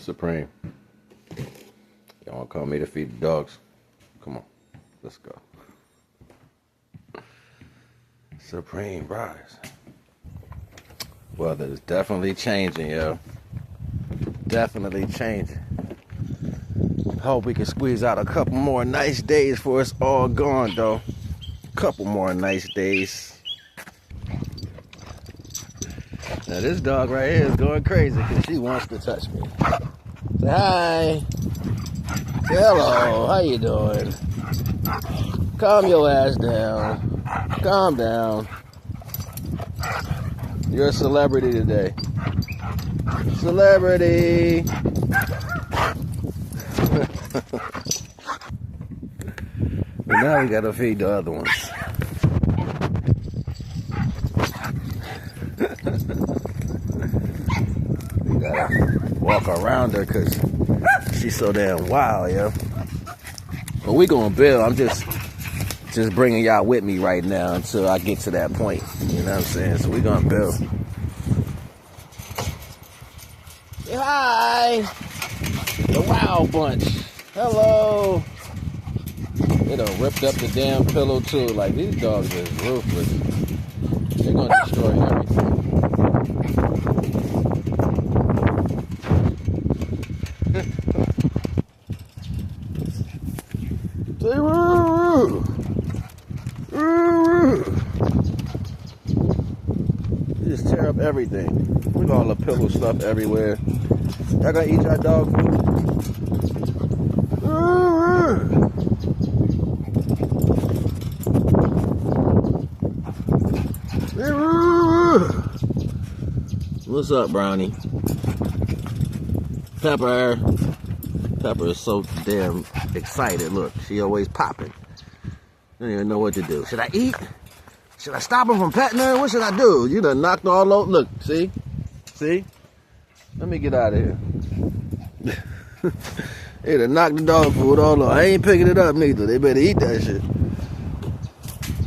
Supreme. Y'all want to call me to feed the dogs? Come on, let's go. Supreme, rise. Weather is definitely changing, yo. Definitely changing. Hope we can squeeze out a couple more nice days before it's all gone, though. Couple more nice days. Now this dog right here is going crazy because she wants to touch me. Say hi. Say hello. How you doing? Calm your ass down. Calm down. You're a celebrity today. Celebrity. But now we gotta feed the other ones. We gotta walk around her because she's so damn wild, yo. But we gonna build. I'm just bringing y'all with me right now until I get to that point. You know what I'm saying? So we gonna build. Say hi. The wild bunch. Hello. They done ripped up the damn pillow too. Like, these dogs is ruthless. They're gonna destroy everything. Say woo. You just tear up everything. Look at all the pillow stuff everywhere. Y'all gonna eat your dog food? What's up, Brownie? Pepper. Pepper is so damn excited. Look, she always popping. Don't even know what to do. Should I eat? Should I stop him from petting her? What should I do? You done knocked all over. Look, see? See? Let me get out of here. They done knocked the dog food all over. I ain't picking it up neither. They better eat that shit.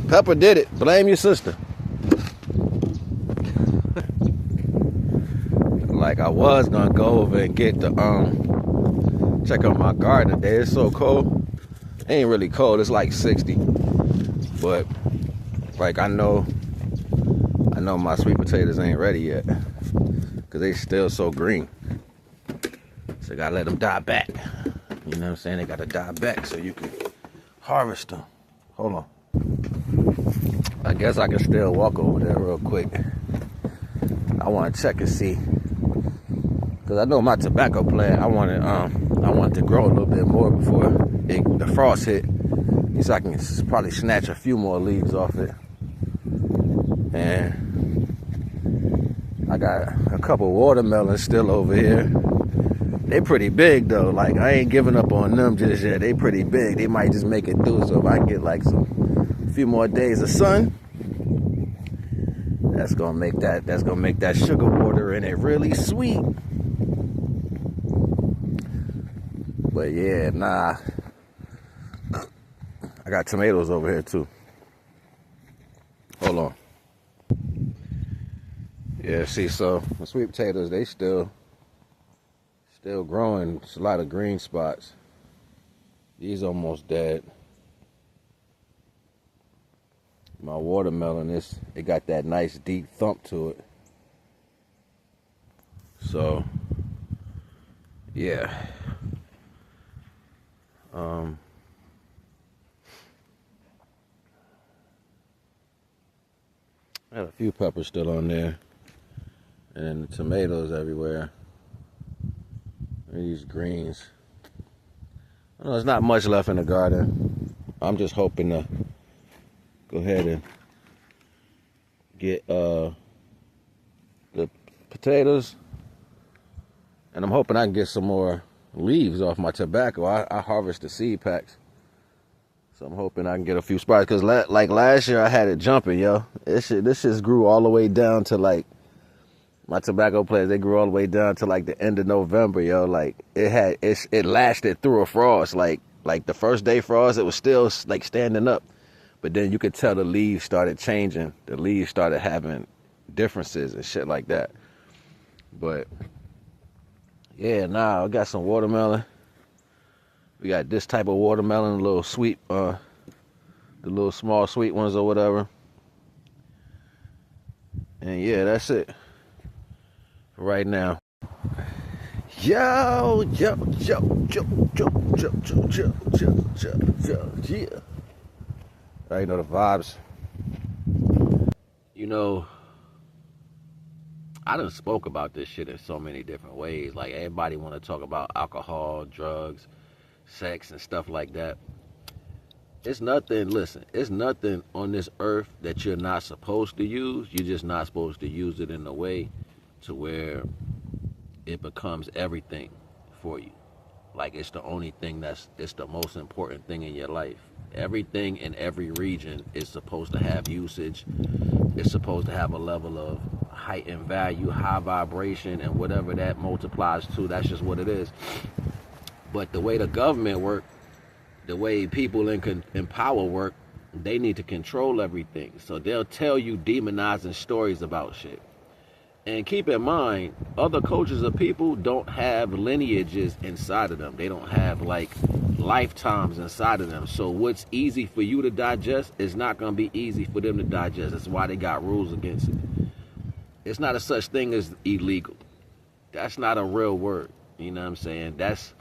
Pepper did it. Blame your sister. Like, I was gonna go over and get the check out my garden today. It's so cold. It ain't really cold. It's like 60. But like, I know my sweet potatoes ain't ready yet because they still so green. So I gotta let them die back. You know what I'm saying? They gotta die back so you can harvest them. Hold on. I guess I can still walk over there real quick. I want to check and see, because I know my tobacco plant, I want it to grow a little bit more before the frost hit. So I can probably snatch a few more leaves off it. And I got a couple watermelons still over here. They pretty big though. Like, I ain't giving up on them just yet. They pretty big. They might just make it through. So if I can get like a few more days of sun, that's gonna make that sugar water in it really sweet. But yeah, nah. I got tomatoes over here too. Hold on. Yeah, see, so the sweet potatoes, they still growing. It's a lot of green spots. These almost dead. My watermelon, it got that nice deep thump to it. So yeah. I had a few peppers still on there. And then the tomatoes everywhere. And these greens. I know there's not much left in the garden. I'm just hoping to go ahead and get the potatoes. And I'm hoping I can get some more leaves off my tobacco. I harvest the seed packs. So I'm hoping I can get a few spots. Because like last year I had it jumping, yo. This shit grew all the way down to like, my tobacco plants, they grew all the way down to like the end of November, yo. Like, it lasted through a frost. Like the first day frost, it was still like standing up. But then you could tell the leaves started changing. The leaves started having differences and shit like that. But Yeah, now I got some watermelon. We got this type of watermelon, a little sweet, the little small sweet ones or whatever. And yeah, that's it for right now. Yo, yo, yo, yo, yo, yo, yo, yo, yo, yo, yo, yeah. I know the vibes. You know, I done spoke about this shit in so many different ways. Like, everybody want to talk about alcohol, drugs, sex, and stuff like that. It's nothing, listen, it's nothing on this earth that you're not supposed to use. You're just not supposed to use it in a way to where it becomes everything for you. Like, it's the only thing it's the most important thing in your life. Everything in every region is supposed to have usage. It's supposed to have a level of heightened value, high vibration, and whatever that multiplies to, that's just what it is. But the way the government work, the way people in power work, they need to control everything. So they'll tell you demonizing stories about shit. And keep in mind, other cultures of people don't have lineages inside of them. They don't have, like, lifetimes inside of them. So what's easy for you to digest is not going to be easy for them to digest. That's why they got rules against it. It's not a such thing as illegal. That's not a real word. You know what I'm saying? That's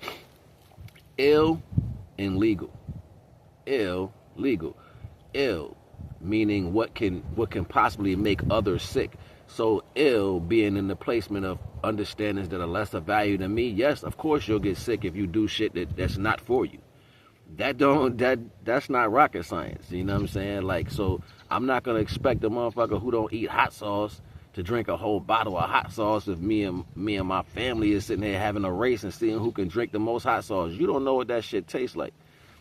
ill and legal. Ill, legal. Ill, meaning what can possibly make others sick. So ill being in the placement of understandings that are lesser value than me. Yes, of course you'll get sick if you do shit that's not for you. That's not rocket science. You know what I'm saying? Like, so I'm not gonna expect a motherfucker who don't eat hot sauce to drink a whole bottle of hot sauce if me and my family is sitting there having a race and seeing who can drink the most hot sauce. You don't know what that shit tastes like.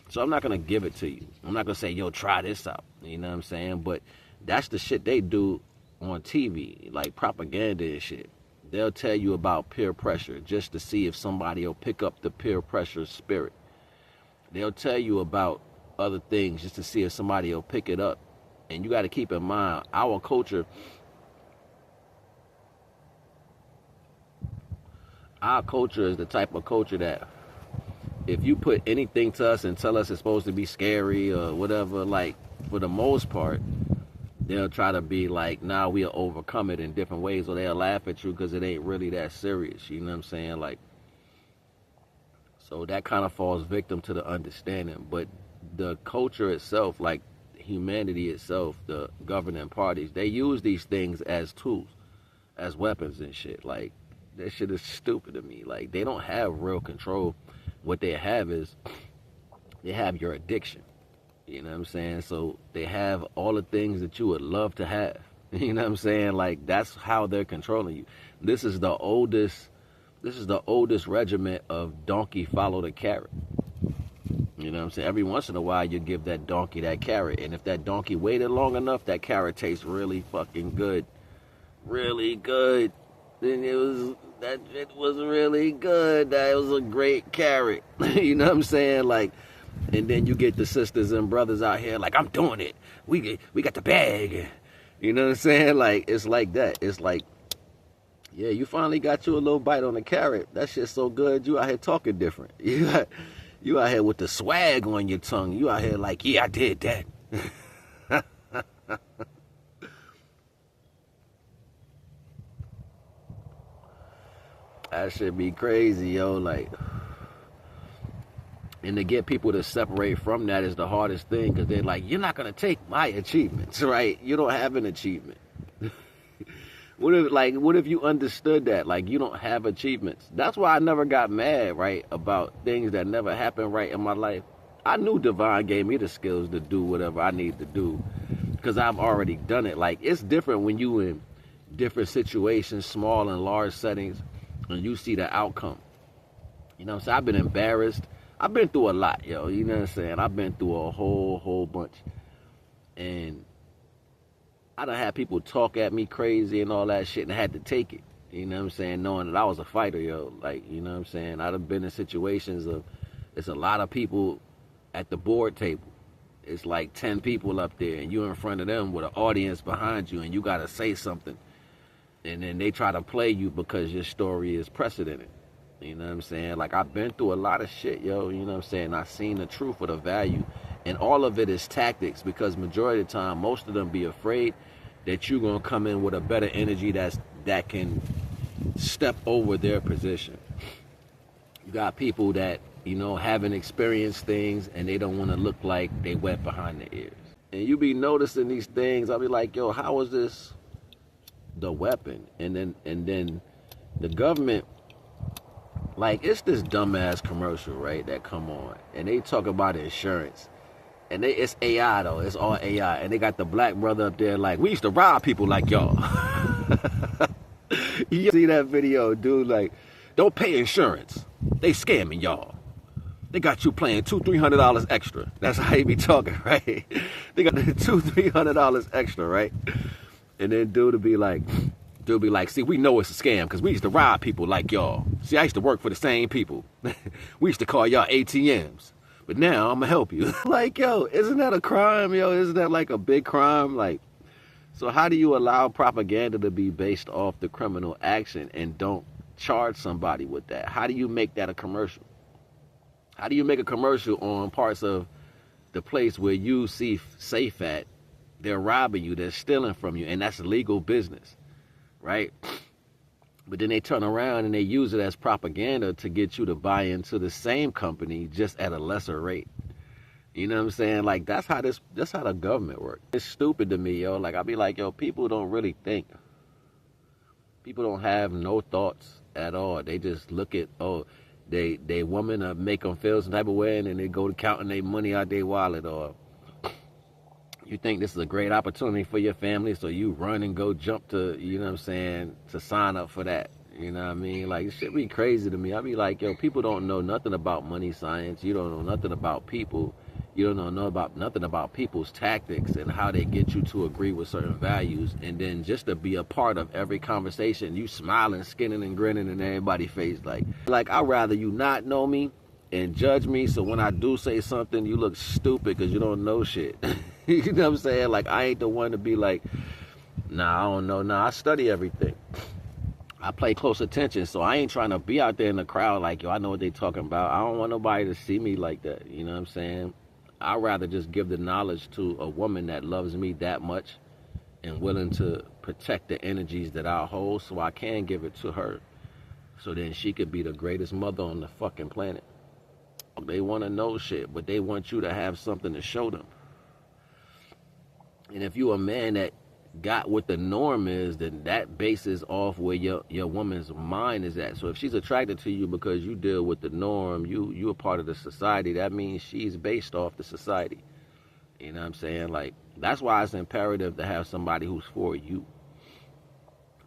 So I'm not gonna give it to you. I'm not gonna say, yo, try this out. You know what I'm saying? But that's the shit they do on TV, like propaganda and shit. They'll tell you about peer pressure just to see if somebody will pick up the peer pressure spirit. They'll tell you about other things just to see if somebody will pick it up. And you got to keep in mind, our culture is the type of culture that if you put anything to us and tell us it's supposed to be scary or whatever, like, for the most part, they'll try to be like, nah, we'll overcome it in different ways, or they'll laugh at you because it ain't really that serious. You know what I'm saying? Like, so that kind of falls victim to the understanding. But the culture itself, like humanity itself, the governing parties, they use these things as tools, as weapons and shit. Like, that shit is stupid to me. Like, they don't have real control. What they have is they have your addiction. You know what I'm saying? So they have all the things that you would love to have. You know what I'm saying? Like, that's how they're controlling you. This is the oldest regiment of donkey follow the carrot. You know what I'm saying? Every once in a while you give that donkey that carrot, and if that donkey waited long enough, that carrot tastes really fucking good. Really good. Then it was really good. That was a great carrot. You know what I'm saying? Like, and then you get the sisters and brothers out here like, I'm doing it. We got the bag. You know what I'm saying? Like, it's like that. It's like, yeah, you finally got you a little bite on the carrot. That shit's so good. You out here talking different. You out here with the swag on your tongue. You out here like, yeah, I did that. That should be crazy, yo. Like, and to get people to separate from that is the hardest thing, because they're like, you're not going to take my achievements, right? You don't have an achievement. What if you understood that? Like, you don't have achievements. That's why I never got mad, right, about things that never happened right in my life. I knew Divine gave me the skills to do whatever I need to do because I've already done it. Like, it's different when you in different situations, small and large settings, and you see the outcome. You know what I'm saying? I've been embarrassed. I've been through a lot, yo. You know what I'm saying? I've been through a whole bunch. And I done had people talk at me crazy and all that shit, and I had to take it. You know what I'm saying? Knowing that I was a fighter, yo. Like, you know what I'm saying? I done been in situations of, it's a lot of people at the board table. It's like 10 people up there, and you're in front of them with an audience behind you, and you got to say something. And then they try to play you because your story is precedented. You know what I'm saying? Like, I've been through a lot of shit, yo. You know what I'm saying? I've seen the truth of the value. And all of it is tactics, because majority of the time, most of them be afraid that you're going to come in with a better energy that can step over their position. You got people that, you know, haven't experienced things, and they don't want to look like they wet behind the ears. And you be noticing these things. I'll be like, yo, how is this the weapon? And then the government, like, it's this dumbass commercial, right, that come on, and they talk about insurance. And it's AI, though. It's all AI. And they got the black brother up there like, we used to rob people like y'all. You see that video, dude? Like, don't pay insurance. They scamming y'all. They got you paying $200-300 extra. That's how he be talking, right? They got the $200-300 extra, right? And then dude be like, see, we know it's a scam because we used to rob people like y'all. See, I used to work for the same people. We used to call y'all ATMs. But now I'm gonna help you. Like, yo, isn't that a crime, yo? Isn't that like a big crime? Like, so how do you allow propaganda to be based off the criminal action and don't charge somebody with that? How do you make that a commercial? How do you make a commercial on parts of the place where you see safe at? They're robbing you, they're stealing from you, and that's legal business, right? But then they turn around and they use it as propaganda to get you to buy into the same company just at a lesser rate. You know what I'm saying? Like, that's how the government works. It's stupid to me, yo. Like, I be like, yo, people don't really think. People don't have no thoughts at all. They just look at, oh, they woman make them feel some type of way, and then they go to counting their money out their wallet, or you think this is a great opportunity for your family, so you run and go jump to, you know what I'm saying, to sign up for that. You know what I mean? Like, it should be crazy to me. I be like, yo, people don't know nothing about money science. You don't know nothing about people. You don't know about nothing about people's tactics and how they get you to agree with certain values. And then just to be a part of every conversation, you smiling, skinning and grinning in everybody's face. Like, I'd rather you not know me and judge me, so when I do say something, you look stupid because you don't know shit. You know what I'm saying? Like, I ain't the one to be like, nah, I don't know. Nah, I study everything. I pay close attention, so I ain't trying to be out there in the crowd like, yo, I know what they talking about. I don't want nobody to see me like that. You know what I'm saying? I'd rather just give the knowledge to a woman that loves me that much and willing to protect the energies that I hold, so I can give it to her, so then she could be the greatest mother on the fucking planet. They want to know shit, but they want you to have something to show them. And if you a man that got what the norm is, then that bases off where your woman's mind is at. So if she's attracted to you because you deal with the norm, you a part of the society, that means she's based off the society. You know what I'm saying? Like, that's why it's imperative to have somebody who's for you.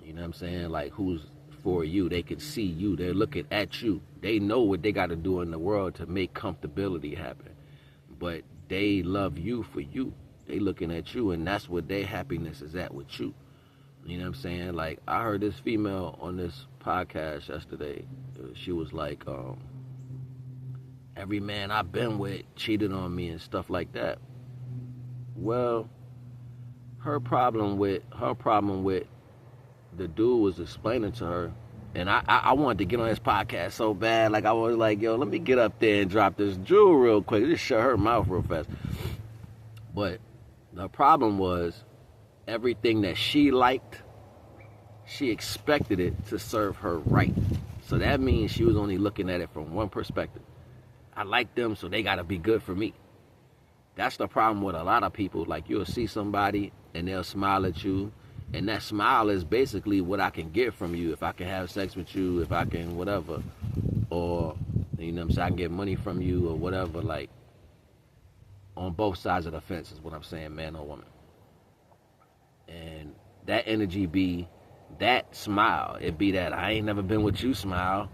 You know what I'm saying? Like, who's for you. They can see you. They're looking at you. They know what they got to do in the world to make comfortability happen. But they love you for you. They looking at you, and that's what their happiness is at, with you. You know what I'm saying? Like, I heard this female on this podcast yesterday. She was like, every man I've been with cheated on me and stuff like that. Well, her problem with the dude was explaining to her, and I wanted to get on his podcast so bad. Like, I was like, yo, let me get up there and drop this jewel real quick. Just shut her mouth real fast. But the problem was, everything that she liked, she expected it to serve her right. So that means she was only looking at it from one perspective. I like them, so they got to be good for me. That's the problem with a lot of people. Like, you'll see somebody and they'll smile at you, and that smile is basically what I can get from you. If I can have sex with you, if I can whatever, or, you know what I'm saying, I can get money from you or whatever. Like, on both sides of the fence is what I'm saying, man or woman. And that energy be that smile. It be that I ain't never been with you smile.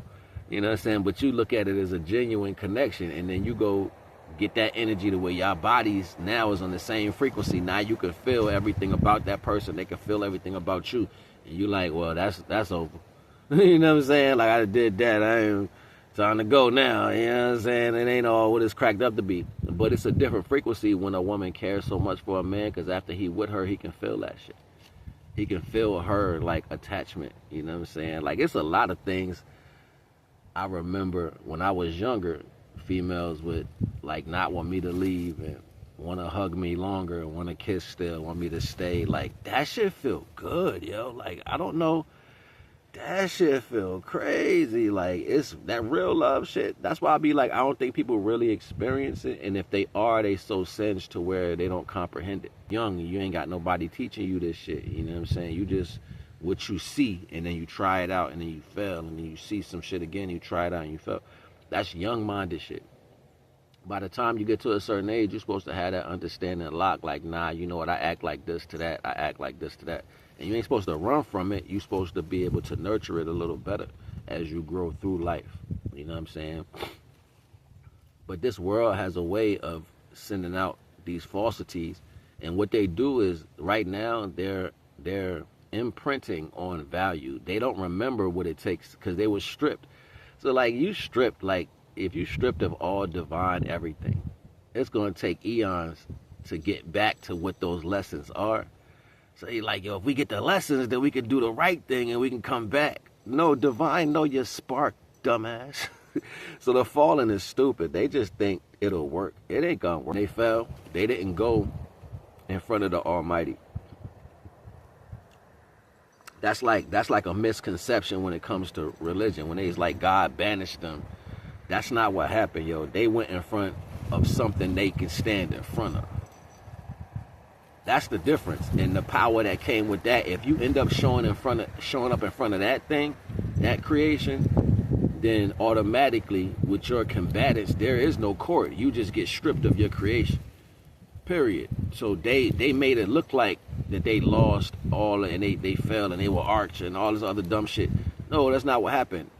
You know what I'm saying? But you look at it as a genuine connection, and then you go get that energy to where your bodies now is on the same frequency. Now you can feel everything about that person. They can feel everything about you. And you like, well, that's over. You know what I'm saying? Like, I did that. I ain't time to go now. You know what I'm saying? It ain't all what it's cracked up to be. But it's a different frequency when a woman cares so much for a man, because after he with her, he can feel that shit. He can feel her, like, attachment. You know what I'm saying? Like, it's a lot of things I remember when I was younger, females would like not want me to leave and want to hug me longer, want to kiss still, want me to stay. Like that shit feel good, yo. Like I don't know, that shit feel crazy. Like it's that real love shit. That's why I be like, I don't think people really experience it, and if they are, they so singed to where they don't comprehend it. Young, you ain't got nobody teaching you this shit. You know what I'm saying? You just what you see, and then you try it out, and then you fail, and then you see some shit again, you try it out, and you fail. That's young-minded shit. By the time you get to a certain age, you're supposed to have that understanding locked. Like, nah, you know what? I act like this to that. I act like this to that. And you ain't supposed to run from it. You're supposed to be able to nurture it a little better as you grow through life. You know what I'm saying? But this world has a way of sending out these falsities. And what they do is, right now, they're imprinting on value. They don't remember what it takes because they were stripped. So, like, you stripped, like, if you stripped of all divine everything, it's going to take eons to get back to what those lessons are. So you're like, yo, if we get the lessons, then we can do the right thing and we can come back. No, divine, know your spark, dumbass. So the fallen is stupid. They just think it'll work. It ain't going to work. They fell. They didn't go in front of the Almighty. That's like a misconception when it comes to religion. When it's like God banished them. That's not what happened, yo. They went in front of something they can stand in front of. That's the difference. And the power that came with that. If you end up showing up in front of that thing, that creation, then automatically with your combatants, there is no court. You just get stripped of your creation. Period. So they made it look like that they lost all and they fell and they were arch and all this other dumb shit. No, that's not what happened.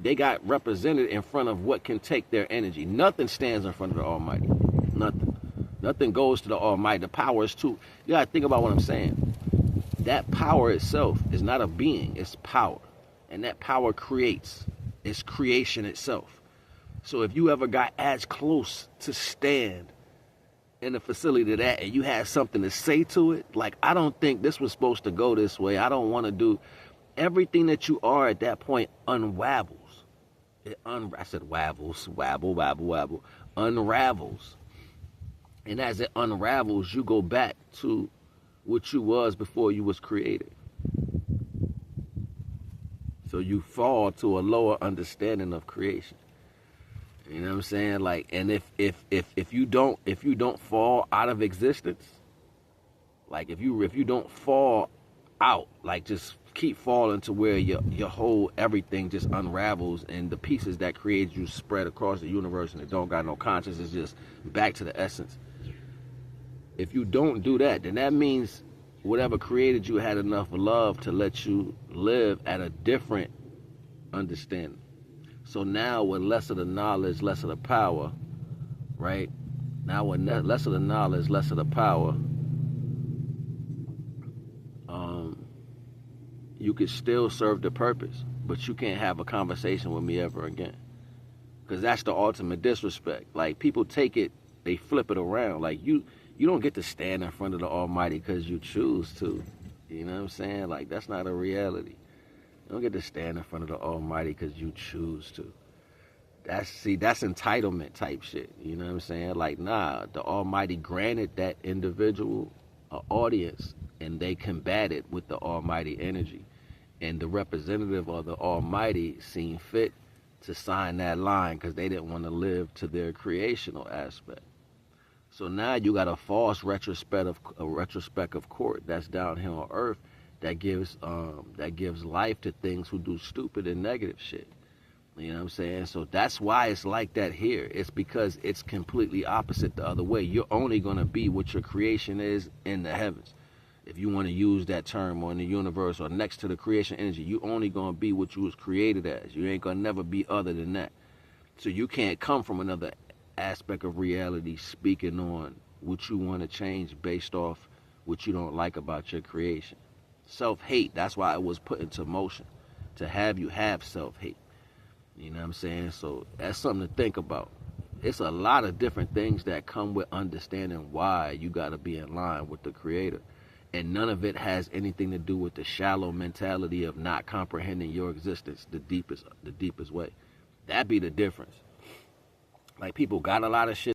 They got represented in front of what can take their energy. Nothing stands in front of the Almighty. Nothing goes to the Almighty. The power is too. You gotta think about what I'm saying. That power itself is not a being, it's power. And that power creates. It's creation itself. So if you ever got as close to stand in a facility to that and you had something to say to it, like, I don't think this was supposed to go this way. I don't want to do. Everything that you are at that point unravels. I said wabbles, wabble, wabble, wabble. Unravels. And as it unravels, you go back to what you was before you was created. So you fall to a lower understanding of creation. You know what I'm saying? Like, and if you don't fall out of existence, like if you don't fall out, like just keep falling to where your whole everything just unravels and the pieces that create you spread across the universe and it don't got no consciousness, just back to the essence. If you don't do that, then that means whatever created you had enough love to let you live at a different understanding. So now with less of the knowledge, less of the power, right? Now with less of the knowledge, less of the power, you could still serve the purpose, but you can't have a conversation with me ever again. Because that's the ultimate disrespect. Like, people take it, they flip it around. Like, you don't get to stand in front of the Almighty because you choose to. You know what I'm saying? Like, that's not a reality. You don't get to stand in front of the Almighty because you choose to. That's entitlement type shit. You know what I'm saying? Like, nah, the Almighty granted that individual an audience, and they combated with the Almighty energy. And the representative of the Almighty seen fit to sign that line because they didn't want to live to their creational aspect. So now you got a false retrospective court that's down here on earth that gives life to things who do stupid and negative shit. You know what I'm saying? So that's why it's like that here. It's because it's completely opposite the other way. You're only going to be what your creation is in the heavens. If you want to use that term, or in the universe, or next to the creation energy, you only going to be what you was created as. You ain't going to never be other than that. So you can't come from another aspect of reality speaking on what you want to change based off what you don't like about your creation. Self-hate, that's why it was put into motion, to have you have self-hate. You know what I'm saying? So that's something to think about. It's a lot of different things that come with understanding why you got to be in line with the Creator. And none of it has anything to do with the shallow mentality of not comprehending your existence the deepest way. That be the difference. Like, people got a lot of shit